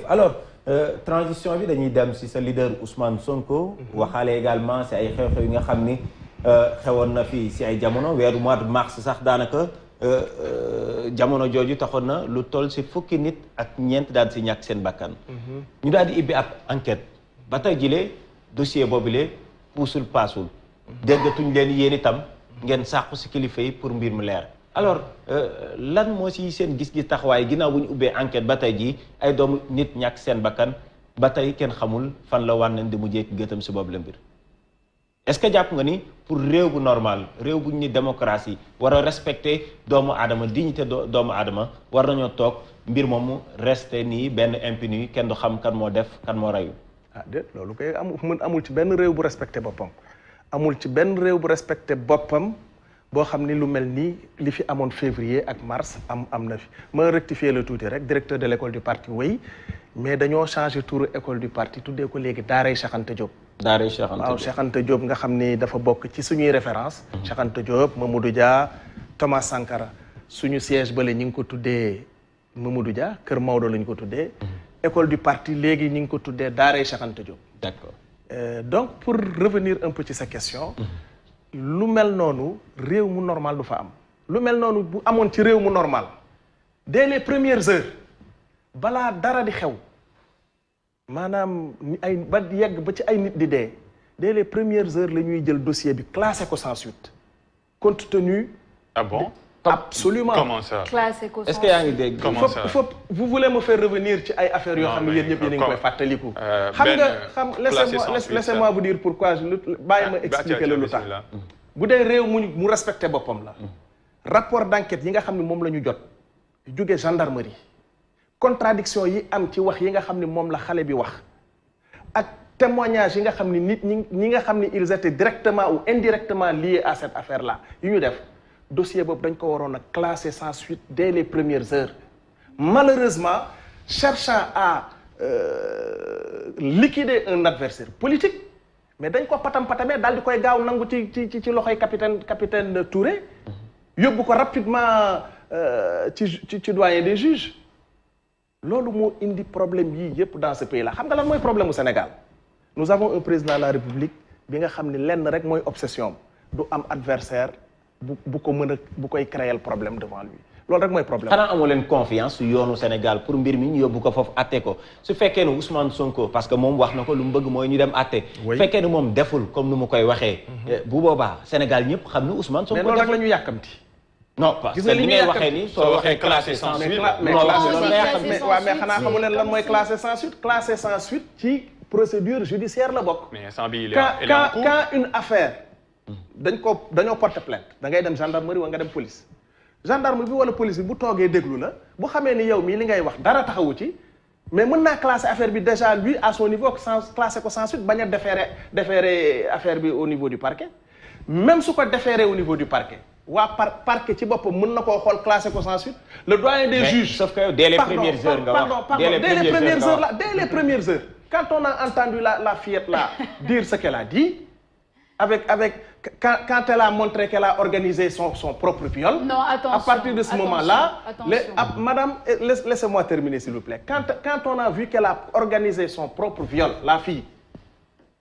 alors transition bi dañuy dem si sa leader Ousmane Sonko. waxaale également si ay xew-xew yi nga xam ni xewoon na fi si ay jamono weeru mois de mars sax daanaka jamono jooju taxoon na lu toll si fukki nit ak ñeent daal si ñàkk seen bakkan. ñu daal di ibbi ab enquête ba tey jilee dossier boobule puusul paasul. déggatuñ leen yéen itam ngeen sàqu si kilifa yi pour mbir mu leer. alors lan moo si seen gis-gis taxawaay ginnaaw bu ñu ubbee enquête ba tey jii ay doomu nit ñàkk seen bakkan ba tey kenn xamul fan la wànneen di mujjee gëtam si boobu la mbir est-ce que jàpp nga ni pour réew bu normal réew bu ñu ni démocratie war a respecter doomu aadama dignité doomu aadama war nañoo toog mbir moomu rester nii benn impuni kenn du xam kan moo def kan moo reyu. ah déet loolu koy amul ci benn réew bu respecté boppam amul ci benn réew bu respecté boppam. boo xam ni lu mel nii li fi amoon février ak mars am na fi ma rectifier le tuuti rek directeur de l' école du parti wéy mais dañoo changé tour école du parti tuddee ko léegi Daaray Cheikh Anta Diop. Daaray Cheikh Anta Diop waaw Cheikh Anta Diop nga xam ni dafa bokk ci suñuy référence Cheikh Anta Diop Mamadou Dia Thomas Sankara suñu siège bële ñi ngi ko tuddee Mamadou Dia Kër Maodo la ñu ko tuddee. école du parti léegi ñi ngi ko tuddee Daaray Cheikh Anta Diop. d' accord donc pour revenir un peu ci sa question. lu mel noonu réew mu normal du fa am lu mel noonu bu amoon ci réew mu normal dès les premières heures balaa dara di xew maanaam ay ba yegg ba ci ay nit di dee dès les premières heures la ñuy jël dossier bi classé ko sans suite compte tenu. Ah bon? Absolument. Comment ça? Classé ko sans suite. est-ce que yaa ngi dégg. Comment ça? Vous voulez me faire revenir ci ay affaires yoo xam ne yéen ñëpp yéen a ngi koy fàttaliku. xam nga laissez-moi vous dire pourquoi bàyyi ma expliquer la lu tax. bu dee réew mu respecté boppam la. rapport d'enquête yi nga xam ne moom la ñu jot. jóge gendarmerie. contradiction yi am ci wax yi nga xam ne moom la xale bi wax. ak témoignage yi nga xam ne nit ñi nga xam ne ils étaient directement ou indirectement liés à cette affaire là yu ñu def. dossier boobu dañ ko waroon a classé sans suite dès les premières heures malheureusement cherchant à liquider un adversaire politique mais dañ ko patamee daal di koy gaaw nangu ci loxoy capitaine Touré yóbbu ko rapidement ci doyen des juges loolu moo indi problème yii yépp dans ce pays là xam nga lan mooy problème mu Sénégal nous avons un président de la République bi nga xam ne lenn rek mooy obsession du am adversaire bu ko mën a bu koy créer problème devant lui loolu rek mooy problème. xanaa amoo leen confiance su yoonu Sénégal pour mbir mi ñu yóbbu ko foofu atte ko su fekkee ne Ousmane Sonko parce que moom wax na ko lu mu bëgg mooy ñu dem atte. su fekkee ne moom deful comme nu mu koy waxee. bu boobaa Sénégal ñëpp xam ne Ousmane Sonko. mais loolu rek la ñu yàkkamti. non parce que li ngay waxee ni soo waxee classé sans suite. mais xanaa xamu leen lan mooy classé sans suite. classé sans suite ci procédure judiciaire la bokk. mais sans bi il est en cours. quand une affaire. dañoo porter plainte da ngay dem gendarmerie wala nga dem police gendarme bi wala police bi bu toogee déglu la bu xamee ni yow mii li ngay wax dara taxawu ci mais mën naa classer affaire bi déjà lui à son niveau sans classer ko sans suite bañ a déférer affaire bi au niveau du parquet même su ko déférer au niveau du parquet waa parquet ci boppam mën na koo xool classer ko sans suite le doyen des juges. sauf que dès les premières heures nga wax dès les premières heures quand on a entendu la fillette là dire ce qu'elle a dit quand elle a montré qu'elle a organisé son propre viol. Non, attention. À partir de ce moment-là, attention. madame, laissez-moi terminer s'il vous plaît. Quand on a vu qu'elle a organisé son propre viol, la fille,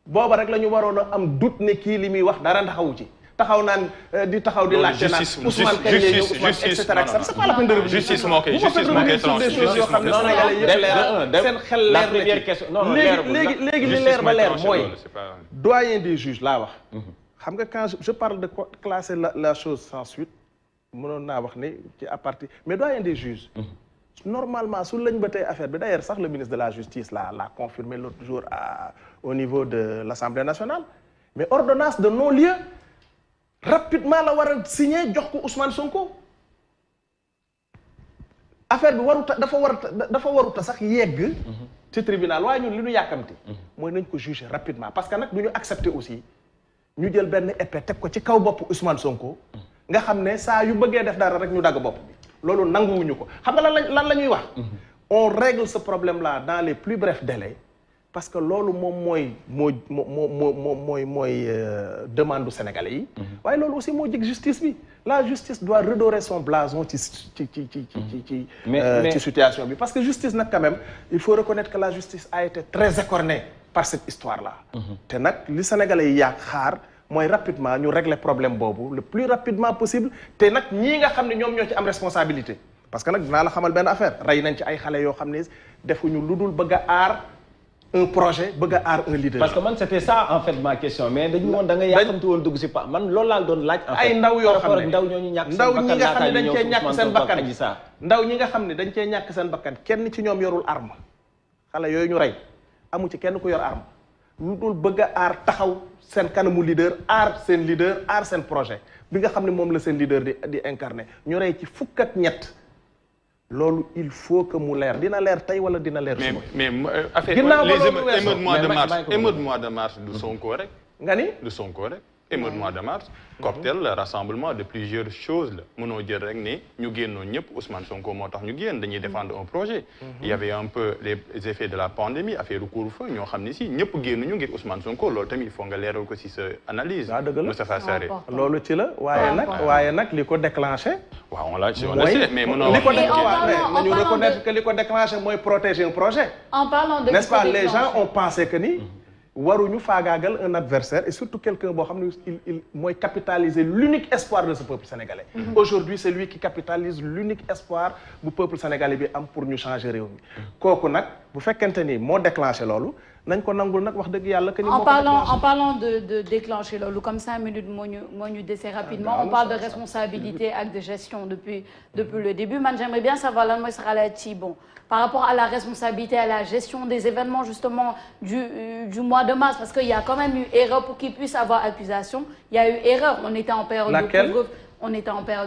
booba rek la ñu waroon a am doute ne kii li muy wax dara taxawu ci. taxaw naan di taxaw di laajte naan Ousmane kañ lay ñëw Ousmane et cetera c'est pas la peine de revenir. justice moo koy tranché seen xel leer na léegi li leer ba leer mooy doyen des juges laa wax. xam nga quand je parle de classer la chose sans suite mënoon naa wax ni ci à partir mais doyen des juges. normalement su lañ ba tey affaire bi d'ailleurs sax le ministre de la justice l'a confirmé l'autre jour au niveau de l'Assemblée nationale mais ordonnance de non-lieu rapidement la war a signer jox ko Ousmane Sonko affaire bi dafa waruta sax yegg. ci tribunal waaye ñun li ñu yàkkamti. mooy nañ ko juger rapidement parce que nag du ñu accepter aussi. ñu jël benn épée teg ko ci kaw bopp Ousmane Sonko nga xam ne saa yu bëggee def dara rek ñu dagg bopp bi loolu nanguwuñu ko xam nga lan la ñuy wax on règle ce problème là dans les plus brefs délais parce que loolu moom mooy demande du Sénégalais yi. waaye loolu aussi moo jëg justice bi. La justice doit redorer son blason ci situation bi parce que justice nag quand même il faut reconnaître que la justice a été très écornée par cette histoire-là. te nag li Sénégalais yi xaar mooy rapidement ñu régler problème boobu le plus rapidement possible te nag ñii nga xam ne ñoom ñoo ci am responsabilité. parce que nag dinaa la xamal benn affaire rey nañ ci ay xale yoo xam ne defuñu lu dul bëgg a aar un projet bëgg a aar un leader. parce que man c'était ça en fait ma question mais dañu woon da nga yàkkamti woon dugg si pa man loolu laa doon laaj. en fait ay ndaw yoo xam ne ndaw ñooñu ñàkk ndaw ñi nga xam ne dañ cee ñàkk seen bakkan ndaw ñi nga xam ne dañ cee ñàkk seen bakkan kenn ci ñoom yorul arme xale yooyu ñu rey amu ci kenn ku yor arme lu dul bëgg a aar taxaw seen kanamu leader aar seen projet bi nga xam ne moom la seen leader di incarner ñu rey ci fukk ak ñett. loolu il faut que mu leer dina leer tey wala dina leer suba. mais affaire les émeutes mois de mars du Sonko rek. nga ni du Sonko rek émeute mois de mars. cocktail rassemblement de plusieurs choses la mënoo jël rek ne ñu génnoon ñëpp Ousmane Sonko moo tax ñu génn dañuy défendre un projet. il y avait un peu les effets de la pandémie affaire couvre-feu ñoo xam ne si ñëpp génnuñu ngir Ousmane Sonko loolu tamit il faut nga leeral ko si sa analyse. waaw dëgg la Moustapha Sarré. loolu ci la waaye nag li ko déclenché. waaw on le sait mais mënoo wax nañu reconnaître que li ko déclenché mooy protéger un projet. en parlant de n'est-ce pas les gens ont pensé que ni. waruñu faagaagal un adversaire et surtout quelqu'un boo xam ne il mooy capitaliser l'unique espoir de ce peuple sénégalais. Aujourd'hui c'est lui qui capitalise l'unique espoir bu peuple sénégalais bi am pour ñu changer réew mi. kooku nag bu fekkente ni moo déclenché loolu nañ ko nangul nag wax dëgg yàlla que ni moo ko en parlant de déclencher loolu comme 5 minutes moo ñu dese rapidement on parle de responsabilité et de gestion depuis le début man j'aimerais bien savoir lan mooy sa xalaat ci bon par rapport à la responsabilité à la gestion des événements justement du mois de mars parce qu'il y a quand même eu erreur pour qu'il puisse avoir accusation il y a eu erreur on était en période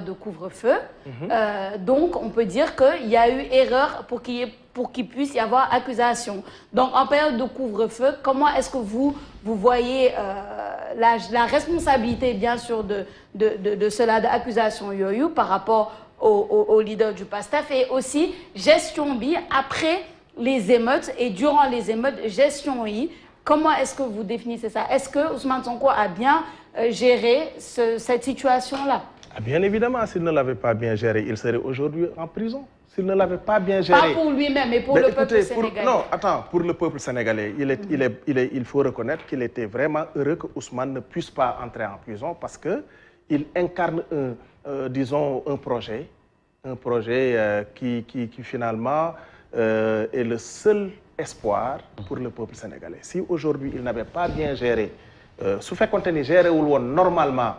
de couvre-feu donc on peut dire que il y a eu erreur pour qu'il puisse y avoir accusation donc en période de couvre-feu comment est-ce que vous voyez la responsabilité bien sûr de cela de accusation yooyu par rapport au leader du PASTEF et aussi gestion bi après les émeutes et durant les émeutes gestion yi comment est-ce que vous définissez ça est-ce que Ousmane Sonko a bien géré cette situation-là? Bien évidemment, s'il ne l'avait pas bien géré, il serait aujourd'hui en prison. S'il ne l'avait pas bien géré. Pas pour lui-même, mais pour le peuple sénégalais. Non, attends, pour le peuple sénégalais, il faut reconnaître qu'il était vraiment heureux que Ousmane ne puisse pas entrer en prison parce que il incarne disons un projet qui finalement est le seul espoir pour le peuple sénégalais. Si aujourd'hui il n'avait pas bien géré, su fekkoonte ni géré wul woon normalement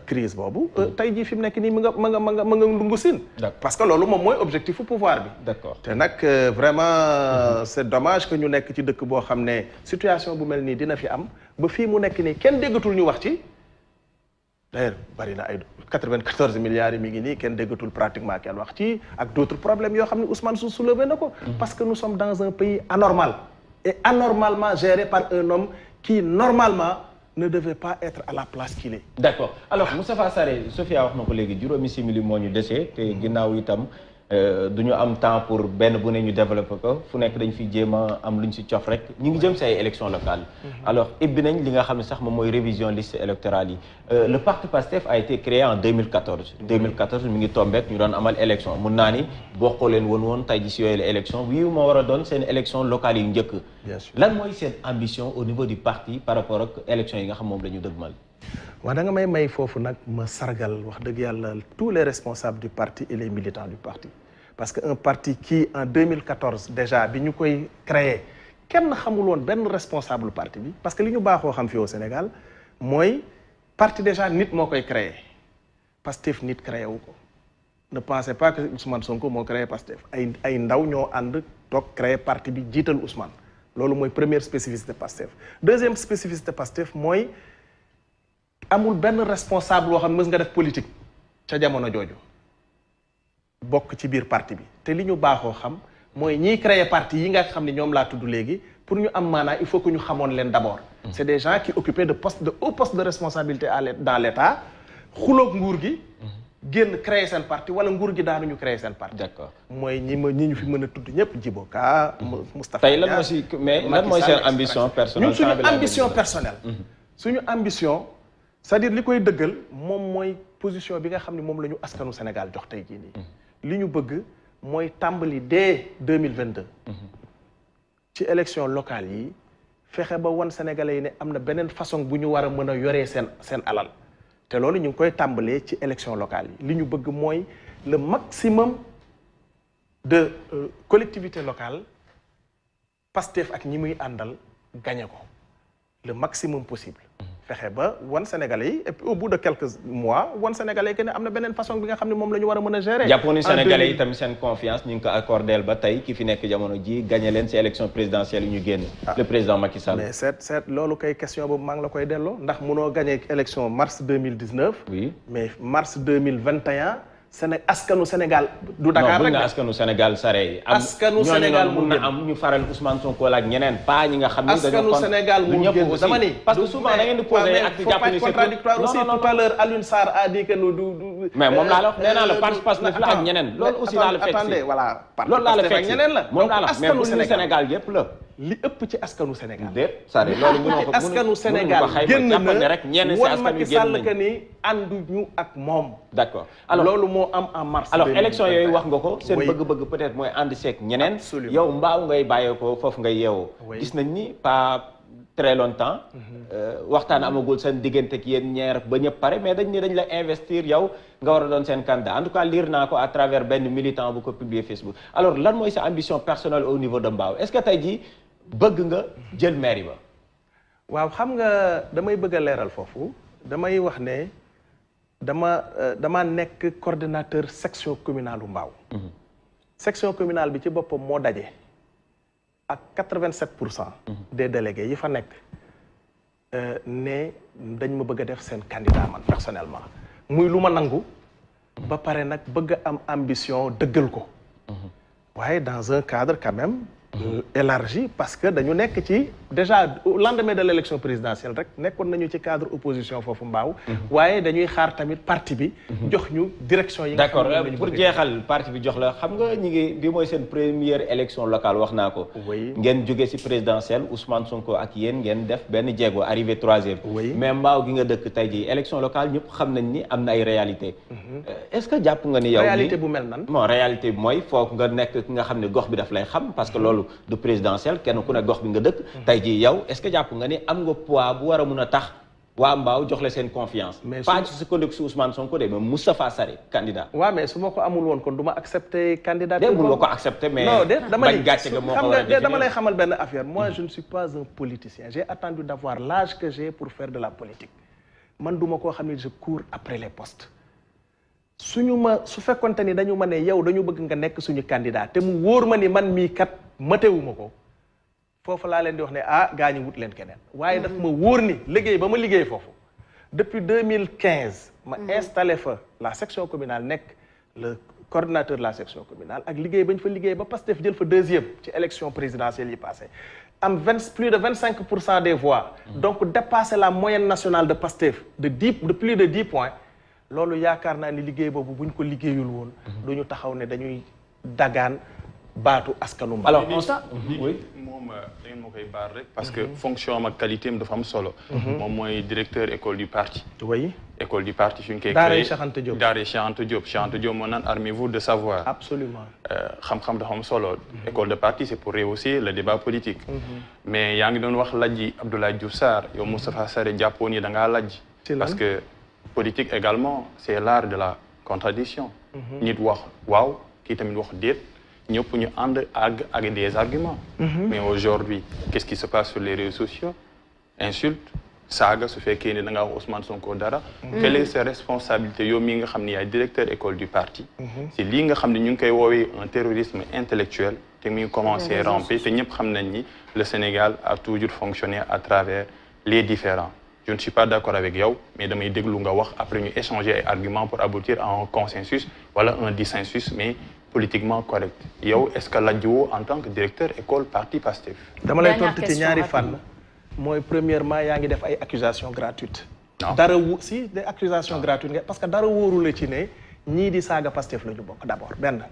crise boobu tey jii fi mu nekk nii ma nga ndungu sin parce que loolu moom mooy objectif pouvoir bi. D'accord te nag vraiment c'est dommage que ñu nekk ci dëkk boo xam ne situation bu mel nii dina fi am ba fii mu nekk nii kenn déggatul ñu wax ci. D'ailleurs bari na ay 94 milliards yi mi ngi nii kenn déggatul pratiquement kenn wax ci ak d'autres problèmes yoo xam ne Ousmane soulevé na ko. parce que nous sommes dans un pays anormal et anormalement géré par un homme qui normalement ne devait pas être à la place qu'il est. D'accord alors Moustapha Sarré Sophia wax na ko léegi juróomi simili moo ñu desee te ginnaaw itam du ñu am temps pour benn bu ne ñu développer ko fu nekk dañ fi jéem a am lu ñu si cof rek ñu ngi jëm si ay élections locales. alors ibbi nañ li nga xam ne sax moom mooy révision liste électorale yi le parti PASTEF a été créé en 2014. 2014 mi ngi tombeek ñu doon amal élection mun naa ni bokkoo leen woon tey ji si yooyu la élection wii moo war a doon seen élection locale yu njëkk. bien sûr lan mooy seen ambition au niveau du parti par rapport ak élection yi nga xam moom la ñu dëgmal. waaw da nga may foofu nag ma sargal wax dëgg yàlla tous les responsables du parti et les militants du parti parce que un parti qui en 2014 déjà bi ñu koy créé kenn xamul woon benn responsable parti bi parce que li ñu baaxoo xam fii au Sénégal mooy parti déjà nit moo koy créé Pastef nit créé wu ko ne pensez pas que Ousmane Sonko moo créé Pastef ay ndaw ñoo ànd toog créé parti bi jiital Ousmane loolu mooy première spécificité Pastef deuxième spécificité Pastef mooy amul benn responsable boo xam ne mës nga def politique ca jamono jooju bokk ci biir parti bi te li ñu baaxoo xam mooy ñiy créer parti yi nga xam ne ñoom laa tudd léegi pour ñu am maanaa il faut que ñu xamoon leen d'abord. C'est des gens qui occupaient de hauts postes de responsabilité dans l'État xuloog nguur gi génn créer seen parti wala nguur gi daanuñu créer seen parti. d'accord mooy ñi ñu fi mën a tudd ñëpp Djibo Ka Moustapha tey lan mooy mais lan mooy seen ambition personnelle. ñun suñu ambition personnelle. suñu ambition c'est-à-dire li koy dëggal moom mooy position bi nga xam ne moom la ñu askanu Sénégal jox tey jii nii. li ñu bëgg mooy tàmbali dès 2022. ci élection locale yi fexe ba wan Sénégalais yi ne am na beneen façon bu ñu war a mën a yoree seen alal. te loolu ñu ngi koy tàmbalee ci élection locale yi li ñu bëgg mooy le maximum de collectivités locales Pastef ak ñi muy àndal gagné ko le maximum possible. fexe ba wan Sénégalais yi et puis au bout de quelques mois wan Sénégalais yi que ne am na beneen façon bi nga xam ne moom la ñu war a mën a gérer. jàppoon ni Sénégalais yi tamit seen confiance ñu ngi ko accordé ba tey ki fi nekk jamono ji gagné leen ci élection présidentielle yi ñu génn. le président Macky Sall. mais seet loolu kay question boobu maa ngi la koy delloo ndax munoo gagné élection mars 2019. oui mais mars 2021. askanu Sénégal du Dakar rek non askanu Sénégal sare yi. askanu Sénégal mun na am ñu faral Ousmane Sonko ak ñeneen pas ñi nga xam ne askanu Sénégal mu génn dama ni parce que souvent da ngeen di poser ak di jàpp ni c'est contradictoire aussi tout à l'heure Alioune Sarr a dit que nous du mais moom laa la wax nee naa la participation la ak ñeneen loolu aussi laa la fekk attendez voilà loolu laa la fekk ñeneen la moom laa la mais bu Sénégal yëpp la li ëpp ci askanu Sénégal déet sare loolu mënoo ko askanu Sénégal génn na rek ñenn ci wan askan wi Macky génn Sall nañ que ni ànduñu ak moom d'accord alors loolu moo am en mars alors élection yooyu wax nga ko seen Oui. bëgg-bëgg peut-être mooy ànd seeg ñeneen Absolument. yow mbaaw ngay bàyyeekoo foofu ngay yeewoo Oui. gis nañ ni pas très longtemps waxtaan amagul seen diggante ak yéen ñeer ba ñëpp pare mais dañ ni dañ la investir yow nga war a doon seen candidat en tout cas lire naa ko à travers benn militant bu ko publier Facebook alors lan mooy sa ambition personnelle au niveau de Mbao est-ce que tey jii bëgg nga jël mairie ba waaw xam nga damay bëgg a leeral foofu damay wax ne dama nekk coordonnateur section communale u Mbao section communale bi ci boppam moo daje ak 87% des délégués yi fa nekk ne dañ ma bëgg a def seen candidat man personnellement muy lu ma nangu ba pare nag bëgg a am ambition dëggal ko waaye dans un cadre quand même élargi parce que dañu nekk ci déjà au lendemain de l'élection présidentielle rek nekkoon nañu ci cadre opposition foofu Mbao waaye dañuy xaar tamit parti bi jox ñu direction yi nga d'accord pour jeexal parti bi jox la xam nga ñi ngi bi mooy seen première élection locale wax naa ko Oui. ngeen jóge ci présidentielle Ousmane Sonko ak yéen ngeen def benn jéego arrivé 3e Oui. mais Mbao gi nga dëkk tey jii élection locale ñëpp xam nañ ni am na ay réalité est-ce que jàpp nga ni yow réalité bu mel nan bon réalité bi mooy foog nga nekk ki nga xam ne gox bi daf lay xam parce que loolu du présidentiel kenn ku ne gox bi nga dëkk tey jii yow est-ce que jàpp nga ni am nga poids bu war a mun a tax waa Mbao jox la seen confiance Mais pas ci sukkandiku si Ousmane Sonko de mais Moustapha Sarré candidat waaw mais su ma ko amul woon kon du ma accepter candidat de mun nga ko accepter mais non de dama bañ gàcce nga moo ko war a xam dama lay xamal benn affaire moi je ne suis pas un politicien j'ai attendu d'avoir l'âge que j'ai pour faire de la politique man duma koo xam ne je cours après les postes su fekkonte ni dañu ma ne yow dañu bëgg nga nekk suñu candidat te mu wóor ma ni man mii kat matewuma ko foofu laa leen di wax ne ah gaa ñi wut leen keneen waaye daf ma wóor ni liggéey ba ma liggéey foofu depuis 2015 ma installé fa la section communale nekk le coordinateur de la section communale ak liggéey bañ fa liggéey ba Pastef jël fa 2e ci élection présidentielle yi passé am plus de 25% des voix donc dépasser la moyenne nationale de Pastef de plus de 10 points loolu yaakaar naa ni liggéey boobu buñ ko liggéeyul woon duñu taxaw ne dañuy dagaan baatu askanu Mbao. alors constat oui moom da ngeen ma koy baar rek parce que fonction am ak qualité am dafa am solo moom mooy directeur école du parti oui école du parti suñ koy Daaray Cheikh Anta Diop Daaray Cheikh Anta Diop Cheikh Anta Diop moo naan armez-vous de savoir absolument xam-xam dafa am solo école de parti c'est pour rehausser le débat politique mais yaa ngi doon wax lajji Abdoulaye Diouf Sarr yow Moustapha Sarré jàppoon yi da ngaa lajj parce que politique également c'est l'art de la contradiction nit wax waaw kii tamit wax déet ñëpp ñu ànd ak des arguments mais aujourd'hui qu'est-ce qui se passe sur les réseaux sociaux insulte saaga su fekkee ni da nga wax Ousmane Sonko dara quelle est sa responsabilité yow mii nga xam ne yaay directeur école du parti c'est lii nga xam ne ñu ngi koy woowee un terrorisme intellectuel te muy commencé ramper te ñëpp xam nañ ni le Sénégal a toujours fonctionné à travers les différends je ne suis pas d'accord avec yow mais damay déglu nga wax après ñu échanger ay arguments pour aboutir à un consensus wala un dissensus mais politiquement correct yow est-ce que lajjoo en tant que directeur école parti Pastef dama lay tontu ci ñaari fànn mooy premièrement yaa ngi def ay accusations gratuites dara des accusations gratuites parce que dara wóorule ci ne ñii di saaga Pastef la ñu bokk d'abord benn.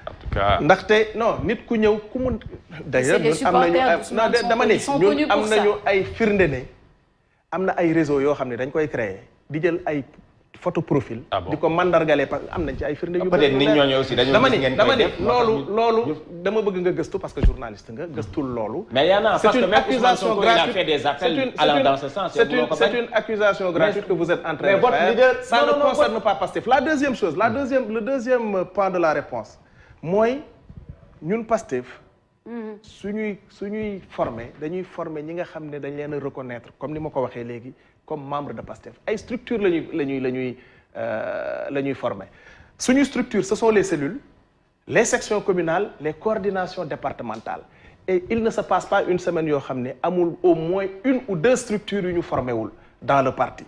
en tout cas ndaxte non nit ku ñëw ku mu. d'ailleurs ñun am nañu non dama ne ñun am nañu ay firnde ne am na ay réseau yoo xam ne dañ koy créer di jël ay photo profil. di ko mandargalee parce que am nañ ci ay firnde yu. peut-être nit ñooñu aussi dañoo gis ngeen dama ne loolu dama bëgg nga gëstu parce que journaliste nga gëstul loolu. mais y en a parce que même Ousmane Sonko il a fait des appels allant dans ce sens. c'est une accusation gratuite que vous êtes en train de faire. Ça ne concerne pas Pastef. La deuxième chose le deuxième point de la réponse mooy ñun Pastef. suñuy former dañuy former ñi nga xam ne dañ leen a reconnaître comme ni ma ko waxee léegi comme membre de Pastef ay structure la ñuy former suñuy structure ce sont les cellules les sections communales les coordinations départementales et il ne se passe pas une semaine yoo xam ne amul au moins une ou deux structures yu ñu formé wul dans le parti